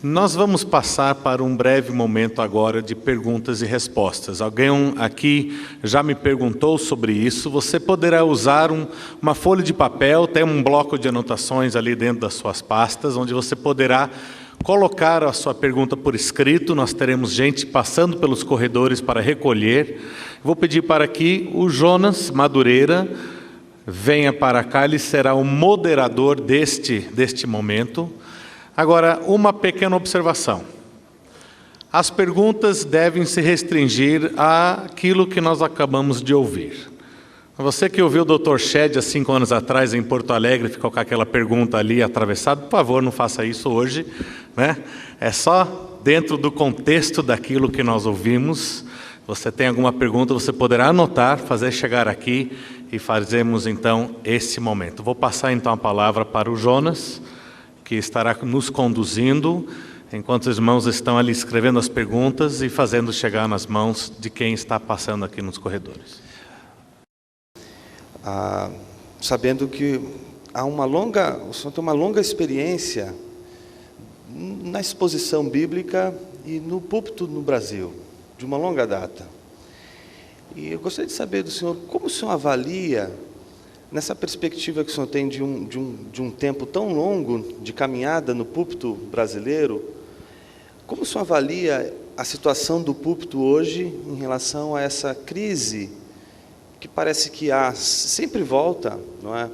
Nós vamos passar para um breve momento agora de perguntas e respostas. Alguém aqui já me perguntou sobre isso. Você poderá usar uma folha de papel, tem um bloco de anotações ali dentro das suas pastas, onde você poderá colocar a sua pergunta por escrito. Nós teremos gente passando pelos corredores para recolher. Vou pedir para que o Jonas Madureira venha para cá, ele será o moderador deste momento. Agora, uma pequena observação. As perguntas devem se restringir àquilo que nós acabamos de ouvir. Você que ouviu o Dr. Shed há 5 anos atrás em Porto Alegre, ficou com aquela pergunta ali atravessada, por favor, não faça isso hoje, né? É só dentro do contexto daquilo que nós ouvimos. Você tem alguma pergunta, você poderá anotar, fazer chegar aqui e fazemos então esse momento. Vou passar então a palavra para o Jonas, que estará nos conduzindo, enquanto os irmãos estão ali escrevendo as perguntas e fazendo chegar nas mãos de quem está passando aqui nos corredores. Sabendo que o senhor tem uma longa experiência na exposição bíblica e no púlpito no Brasil, de uma longa data. E eu gostaria de saber do senhor, como o senhor avalia, nessa perspectiva que o senhor tem de um tempo tão longo de caminhada no púlpito brasileiro, como o senhor avalia a situação do púlpito hoje em relação a essa crise que parece que sempre volta, não é?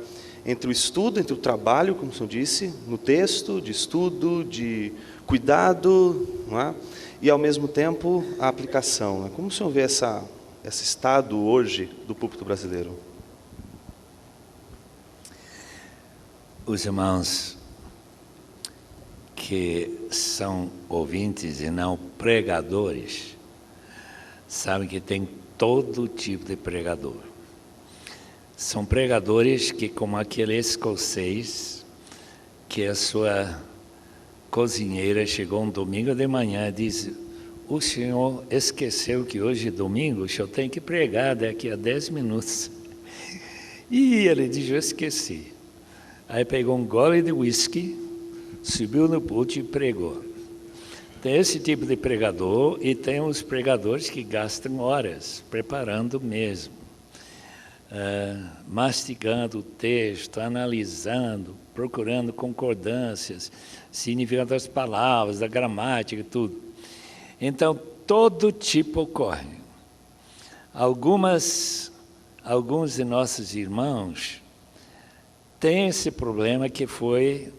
Entre o estudo, entre o trabalho, como o senhor disse, no texto, de estudo, de cuidado, não é? E ao mesmo tempo a aplicação, não é? Como o senhor vê esse estado hoje do púlpito brasileiro? Os irmãos que são ouvintes e não pregadores sabem que tem todo tipo de pregador. São pregadores que, como aquele escocês, que a sua cozinheira chegou um domingo de manhã e disse: o senhor esqueceu que hoje é domingo, o senhor tem que pregar daqui a 10 minutos. E ele disse: eu esqueci. Aí pegou um gole de whisky, subiu no púlpito e pregou. Tem esse tipo de pregador e tem os pregadores que gastam horas preparando mesmo, mastigando o texto, analisando, procurando concordâncias, significado das palavras, da gramática, tudo. Então, todo tipo ocorre. Alguns de nossos irmãos têm esse problema que foi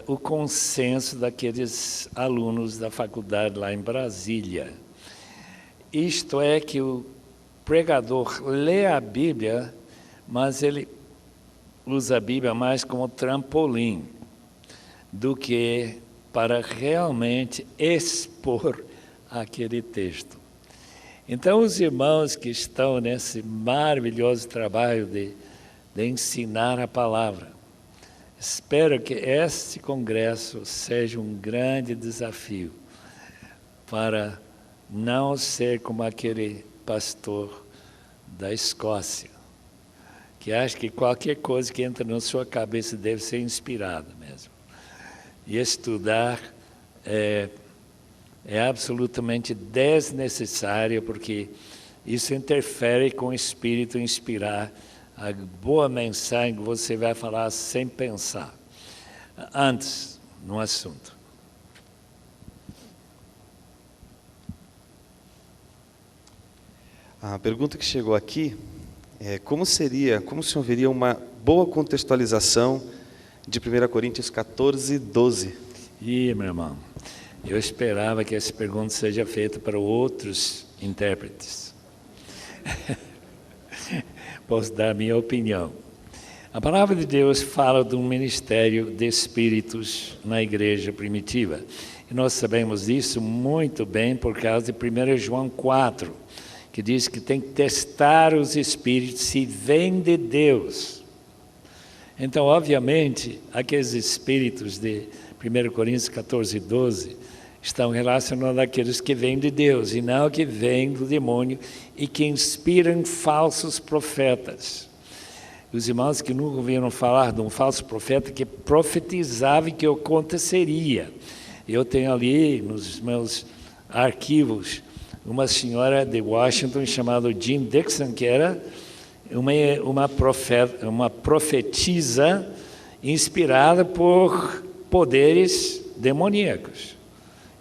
o consenso daqueles alunos da faculdade lá em Brasília. Isto é que o pregador lê a Bíblia, mas ele usa a Bíblia mais como trampolim do que para realmente expor aquele texto. Então, os irmãos que estão nesse maravilhoso trabalho de ensinar a palavra, espero que este congresso seja um grande desafio para não ser como aquele pastor da Escócia, que acha que qualquer coisa que entra na sua cabeça deve ser inspirada mesmo. E estudar é absolutamente desnecessário, porque isso interfere com o Espírito inspirar a boa mensagem que você vai falar sem pensar, antes no assunto. A pergunta que chegou aqui é: como o senhor veria uma boa contextualização de 1 Coríntios 14, 12? Meu irmão, eu esperava que essa pergunta seja feita para outros intérpretes. Posso dar a minha opinião. A palavra de Deus fala de um ministério de espíritos na igreja primitiva. E nós sabemos disso muito bem por causa de 1 João 4, que diz que tem que testar os espíritos se vêm de Deus. Então, obviamente, aqueles espíritos de 1 Coríntios 14, 12 estão relacionados àqueles que vêm de Deus e não que vêm do demônio e que inspiram falsos profetas. Os irmãos que nunca ouviram falar de um falso profeta que profetizava que aconteceria. Eu tenho ali nos meus arquivos uma senhora de Washington chamada Jean Dixon, que era uma profetisa inspirada por poderes demoníacos.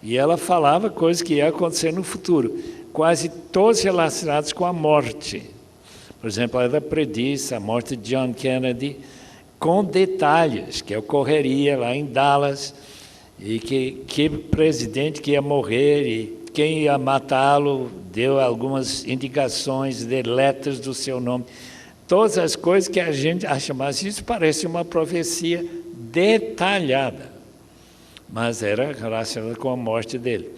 E ela falava coisas que iam acontecer no futuro, quase todos relacionados com a morte. Por exemplo, ela prediz a morte de John Kennedy com detalhes, que ocorreria lá em Dallas, e que presidente que ia morrer e quem ia matá-lo, deu algumas indicações de letras do seu nome. Todas as coisas que a gente acha, mas isso parece uma profecia detalhada, mas era relacionada com a morte dele.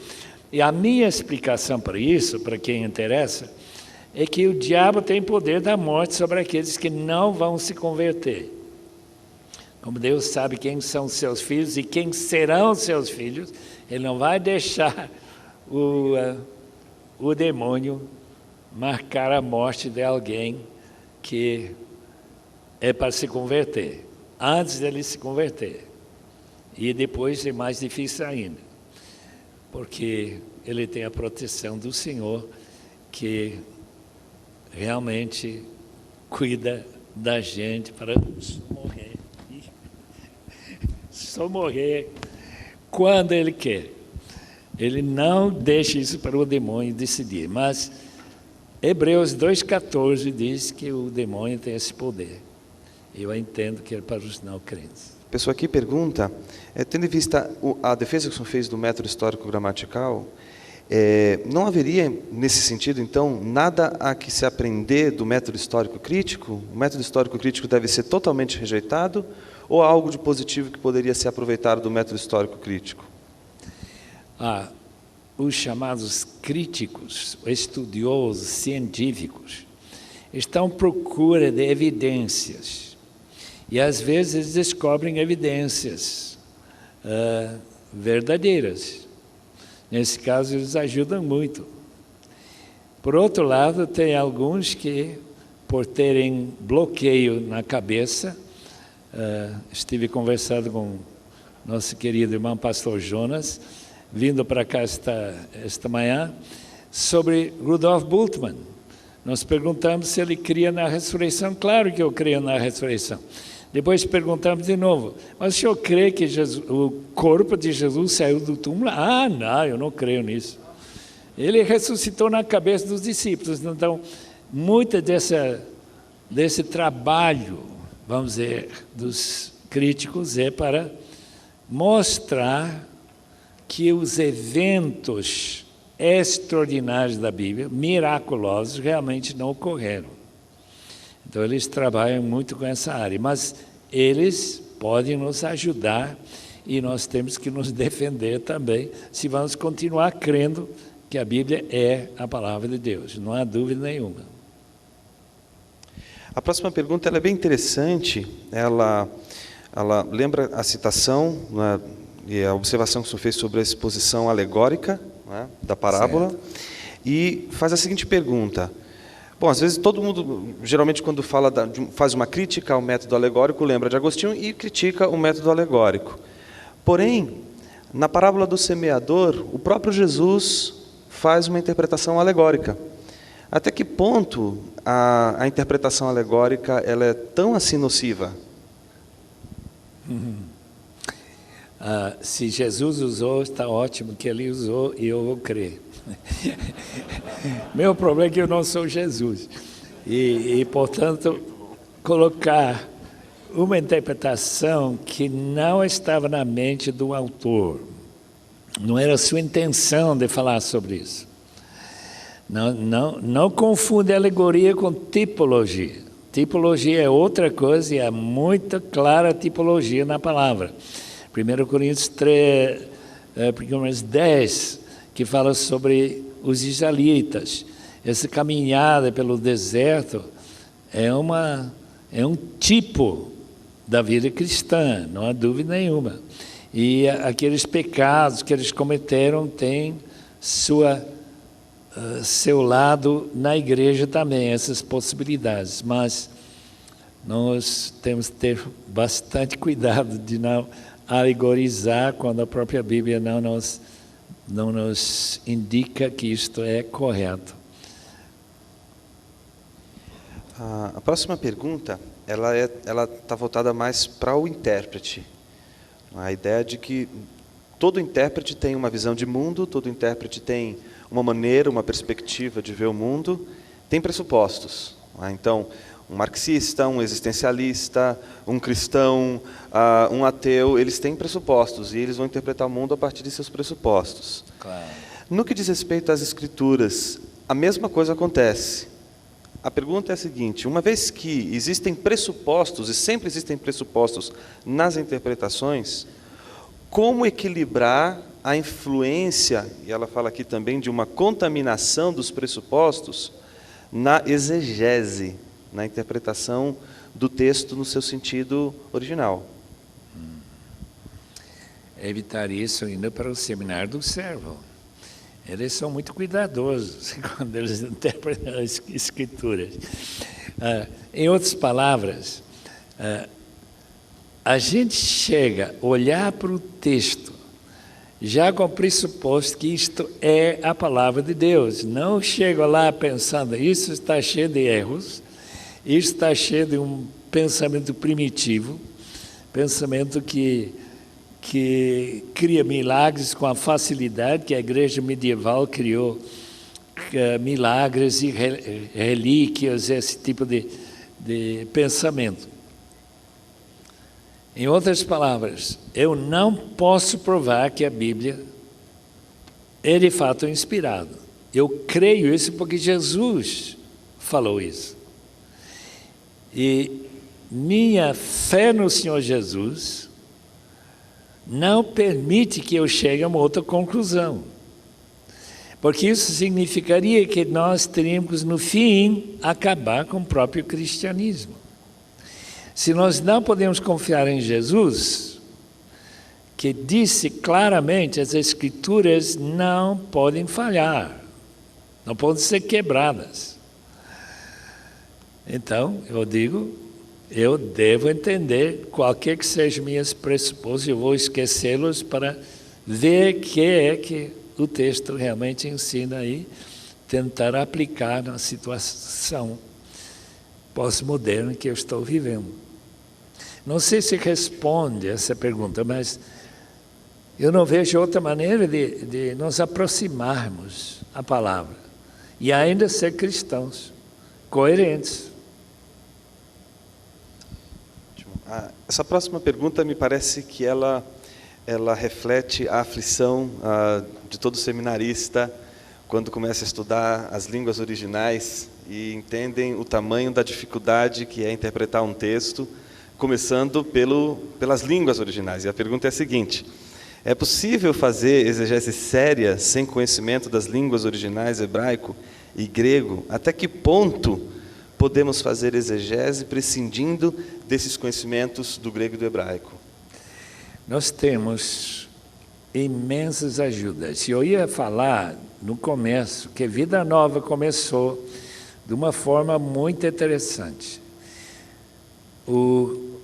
E a minha explicação para isso, para quem interessa, é que o diabo tem poder da morte sobre aqueles que não vão se converter. Como Deus sabe quem são seus filhos e quem serão seus filhos, Ele não vai deixar o demônio marcar a morte de alguém que é para se converter, antes dele se converter. E depois é mais difícil ainda, porque ele tem a proteção do Senhor, que realmente cuida da gente para só morrer quando Ele quer. Ele não deixa isso para o demônio decidir, mas Hebreus 2,14 diz que o demônio tem esse poder. Eu entendo que é para os não crentes. A pessoa aqui pergunta, tendo em vista a defesa que o senhor fez do método histórico-gramatical, não haveria, nesse sentido, então, nada a que se aprender do método histórico-crítico? O método histórico-crítico deve ser totalmente rejeitado ou há algo de positivo que poderia ser aproveitado do método histórico-crítico? Os chamados críticos, estudiosos, científicos, estão à procura de evidências. E, às vezes, eles descobrem evidências verdadeiras. Nesse caso, eles ajudam muito. Por outro lado, tem alguns que, por terem bloqueio na cabeça, estive conversando com nosso querido irmão pastor Jonas, vindo para cá esta manhã, sobre Rudolf Bultmann. Nós perguntamos se ele cria na ressurreição. Claro que eu creio na ressurreição. Depois perguntamos de novo, mas o senhor crê que o corpo de Jesus saiu do túmulo? Não, eu não creio nisso. Ele ressuscitou na cabeça dos discípulos. Então, muito desse trabalho, vamos dizer, dos críticos é para mostrar que os eventos extraordinários da Bíblia, miraculosos, realmente não ocorreram. Então, eles trabalham muito com essa área, mas eles podem nos ajudar e nós temos que nos defender também, se vamos continuar crendo que a Bíblia é a palavra de Deus, não há dúvida nenhuma. A próxima pergunta ela é bem interessante, ela lembra a citação, né, e a observação que o senhor fez sobre a exposição alegórica, né, da parábola, certo. E faz a seguinte pergunta. Bom, às vezes todo mundo, geralmente quando faz uma crítica ao método alegórico, lembra de Agostinho e critica o método alegórico. Porém, na parábola do semeador, o próprio Jesus faz uma interpretação alegórica. Até que ponto a interpretação alegórica ela é tão assim nociva? Se Jesus usou, está ótimo que Ele usou e eu vou crer. Meu problema é que eu não sou Jesus. E, portanto, colocar uma interpretação que não estava na mente do autor. Não era sua intenção de falar sobre isso. Não confunde alegoria com tipologia. Tipologia é outra coisa e há muita clara tipologia na palavra. 1 Coríntios 10, que fala sobre os israelitas. Essa caminhada pelo deserto é um tipo da vida cristã, não há dúvida nenhuma. E aqueles pecados que eles cometeram têm seu lado na igreja também, essas possibilidades. Mas nós temos que ter bastante cuidado de não alegorizar quando a própria Bíblia não nos indica que isto é correto. A próxima pergunta, ela está voltada mais para o intérprete. A ideia de que todo intérprete tem uma visão de mundo, todo intérprete tem uma maneira, uma perspectiva de ver o mundo, tem pressupostos. Então, um marxista, um existencialista, um cristão, um ateu, eles têm pressupostos e eles vão interpretar o mundo a partir de seus pressupostos. Claro. No que diz respeito às Escrituras, a mesma coisa acontece. A pergunta é a seguinte: uma vez que existem pressupostos, e sempre existem pressupostos nas interpretações, como equilibrar a influência, e ela fala aqui também de uma contaminação dos pressupostos, na exegese, na interpretação do texto no seu sentido original? Evitar isso indo para o seminário do servo. Eles são muito cuidadosos quando eles interpretam as Escrituras. Em outras palavras, a gente chega a olhar para o texto já com o pressuposto que isto é a palavra de Deus. Não chego lá pensando, isso está cheio de erros, isso está cheio de um pensamento primitivo, pensamento que cria milagres com a facilidade que a igreja medieval criou, milagres e relíquias, esse tipo de pensamento. Em outras palavras, eu não posso provar que a Bíblia é de fato inspirada. Eu creio isso porque Jesus falou isso. E minha fé no Senhor Jesus não permite que eu chegue a uma outra conclusão. Porque isso significaria que nós teríamos, no fim, acabar com o próprio cristianismo. Se nós não podemos confiar em Jesus, que disse claramente, as Escrituras não podem falhar, não podem ser quebradas. Então, eu digo, eu devo entender qualquer que sejam minhas pressupostos, eu vou esquecê-los para ver o que é que o texto realmente ensina aí, tentar aplicar na situação pós-moderna que eu estou vivendo. Não sei se responde essa pergunta, mas eu não vejo outra maneira de nos aproximarmos à palavra e ainda ser cristãos, coerentes. Essa próxima pergunta me parece que ela reflete a aflição de todo seminarista quando começa a estudar as línguas originais e entendem o tamanho da dificuldade que é interpretar um texto, começando pelas línguas originais. E a pergunta é a seguinte: é possível fazer exegese séria sem conhecimento das línguas originais hebraico e grego? Até que ponto podemos fazer exegese prescindindo desses conhecimentos do grego e do hebraico? Nós temos imensas ajudas. Eu ia falar no começo que Vida Nova começou de uma forma muito interessante. O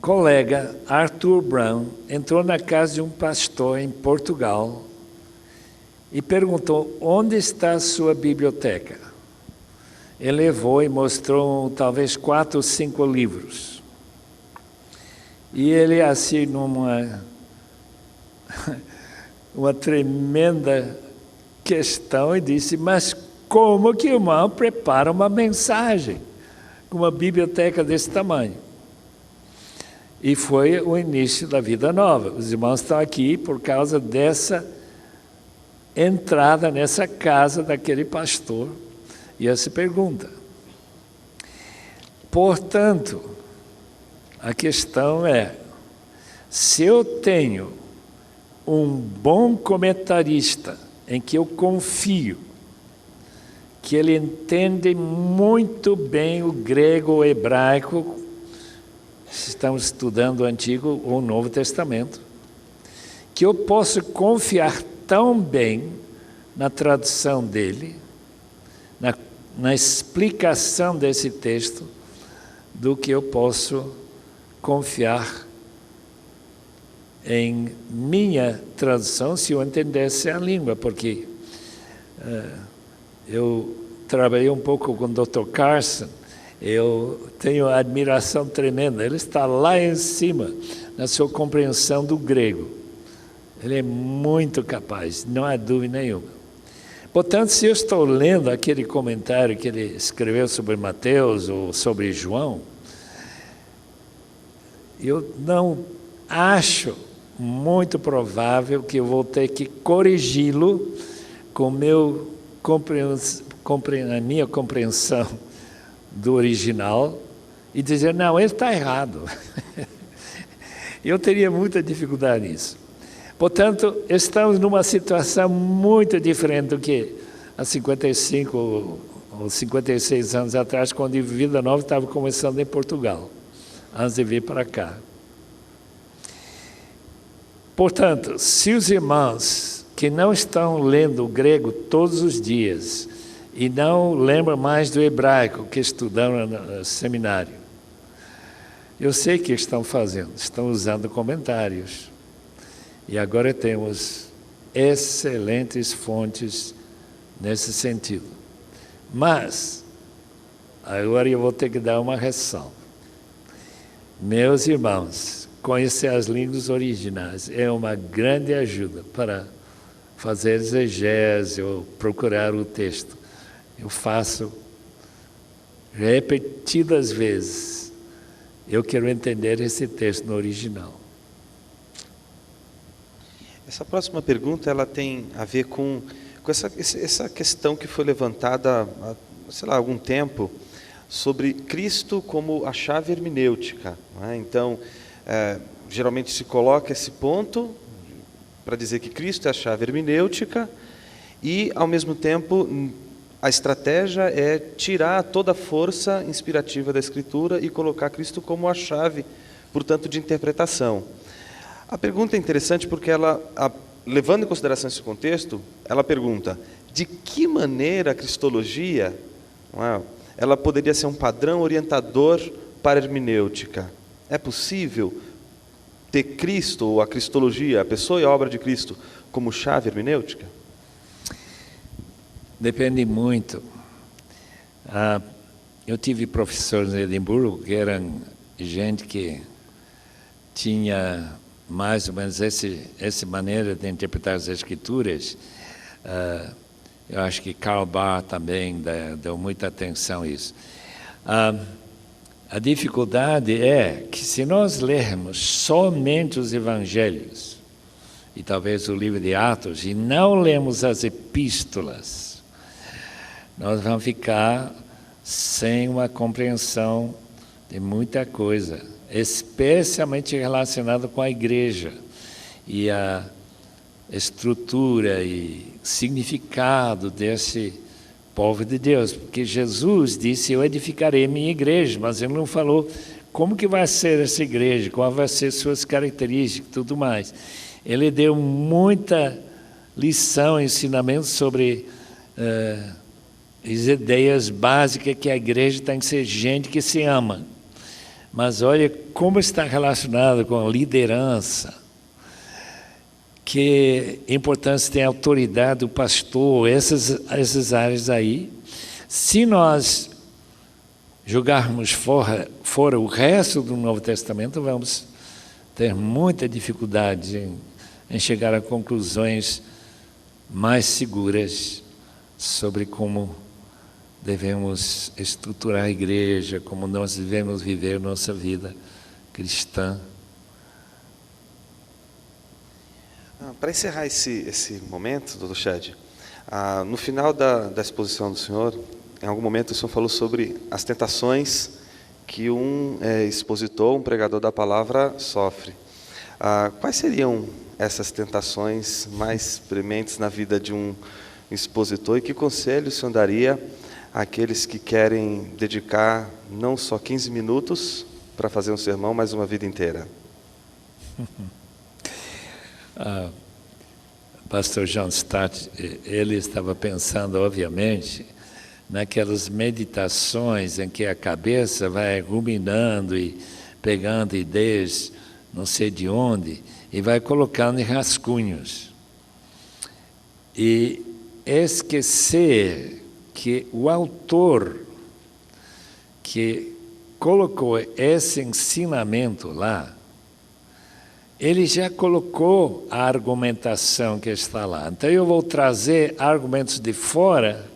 colega Arthur Brown entrou na casa de um pastor em Portugal e perguntou: onde está a sua biblioteca? Ele levou e mostrou talvez 4 ou 5 livros. E ele, assim, numa uma tremenda questão, e disse: mas como que o irmão prepara uma mensagem com uma biblioteca desse tamanho? E foi o início da Vida Nova. Os irmãos estão aqui por causa dessa entrada nessa casa daquele pastor e essa pergunta. Portanto, a questão é, se eu tenho um bom comentarista em que eu confio, que ele entende muito bem o grego ou hebraico, se estamos estudando o Antigo ou o Novo Testamento, que eu posso confiar tão bem na tradução dele, na explicação desse texto, do que eu posso confiar em minha tradução se eu entendesse a língua, porque eu trabalhei um pouco com o Dr. Carson, eu tenho admiração tremenda, ele está lá em cima na sua compreensão do grego. Ele é muito capaz, não há dúvida nenhuma. Portanto, se eu estou lendo aquele comentário que ele escreveu sobre Mateus ou sobre João, eu não acho muito provável que eu vou ter que corrigi-lo com a minha compreensão do original e dizer, não, ele está errado. Eu teria muita dificuldade nisso. Portanto, estamos numa situação muito diferente do que há 55 ou 56 anos atrás, quando a Vida Nova estava começando em Portugal, antes de vir para cá. Portanto, se os irmãos que não estão lendo o grego todos os dias e não lembram mais do hebraico que estudaram no seminário, eu sei o que estão fazendo, estão usando comentários. E agora temos excelentes fontes nesse sentido. Mas, agora eu vou ter que dar uma ressalva. Meus irmãos, conhecer as línguas originais é uma grande ajuda para fazer exegese ou procurar o texto. Eu faço repetidas vezes. Eu quero entender esse texto no original. Essa próxima pergunta ela tem a ver com essa questão que foi levantada há, sei lá, algum tempo, sobre Cristo como a chave hermenêutica. Não é? Então, geralmente se coloca esse ponto para dizer que Cristo é a chave hermenêutica e, ao mesmo tempo, a estratégia é tirar toda a força inspirativa da Escritura e colocar Cristo como a chave, portanto, de interpretação. A pergunta é interessante porque ela, levando em consideração esse contexto, ela pergunta, de que maneira a cristologia, ela poderia ser um padrão orientador para a hermenêutica? É possível ter Cristo, ou a cristologia, a pessoa e a obra de Cristo, como chave hermenêutica? Depende muito. Eu tive professores em Edimburgo que eram gente que tinha mais ou menos essa maneira de interpretar as Escrituras. Eu acho que Karl Barth também deu muita atenção a isso. A dificuldade é que se nós lermos somente os Evangelhos, e talvez o livro de Atos, e não lemos as epístolas, nós vamos ficar sem uma compreensão de muita coisa, especialmente relacionado com a igreja e a estrutura e significado desse povo de Deus, porque Jesus disse, eu edificarei minha igreja, mas ele não falou como que vai ser essa igreja, qual vai ser suas características e tudo mais. Ele deu muita lição, ensinamento sobre as ideias básicas que a igreja tem que ser gente que se ama. Mas olha como está relacionado com a liderança, que importância tem a autoridade do pastor, essas áreas aí. Se nós jogarmos fora o resto do Novo Testamento, vamos ter muita dificuldade em chegar a conclusões mais seguras sobre como devemos estruturar a igreja, como nós devemos viver nossa vida cristã. Para encerrar esse momento, Dr. Chad, no final da exposição do senhor, em algum momento o senhor falou sobre as tentações que um expositor, um pregador da palavra sofre. Quais seriam essas tentações mais prementes na vida de um expositor e que conselho o senhor daria àqueles que querem dedicar não só 15 minutos para fazer um sermão, mas uma vida inteira? Pastor John Stott, ele estava pensando, obviamente, naquelas meditações em que a cabeça vai ruminando e pegando ideias não sei de onde, e vai colocando em rascunhos. E esquecer que o autor que colocou esse ensinamento lá, ele já colocou a argumentação que está lá. Então eu vou trazer argumentos de fora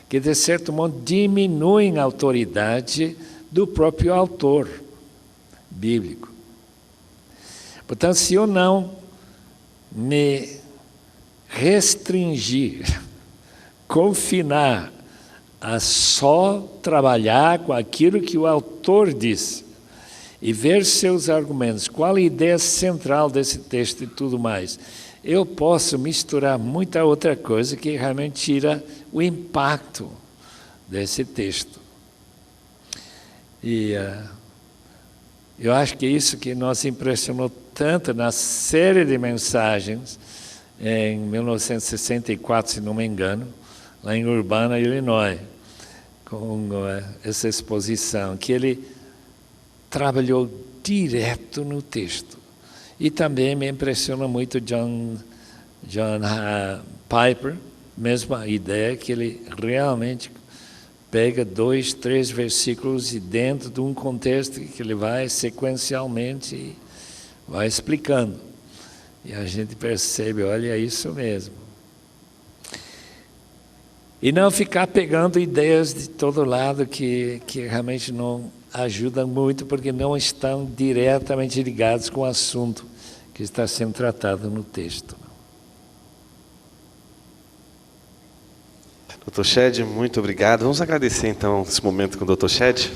que, de certo modo, diminuem a autoridade do próprio autor bíblico. Portanto, se eu não me restringir, confinar a só trabalhar com aquilo que o autor disse e ver seus argumentos, qual a ideia central desse texto e tudo mais, eu posso misturar muita outra coisa que realmente tira o impacto desse texto. E eu acho que isso que nos impressionou tanto na série de mensagens em 1964, se não me engano, lá em Urbana, Illinois, com essa exposição, que ele trabalhou direto no texto. E também me impressiona muito John Piper, mesma ideia, que ele realmente pega 2, 3 versículos e dentro de um contexto que ele vai sequencialmente e vai explicando. E a gente percebe, olha, é isso mesmo. E não ficar pegando ideias de todo lado que realmente não ajudam muito, porque não estão diretamente ligados com o assunto que está sendo tratado no texto. Dr. Shedd, muito obrigado. Vamos agradecer então esse momento com o Dr. Shedd.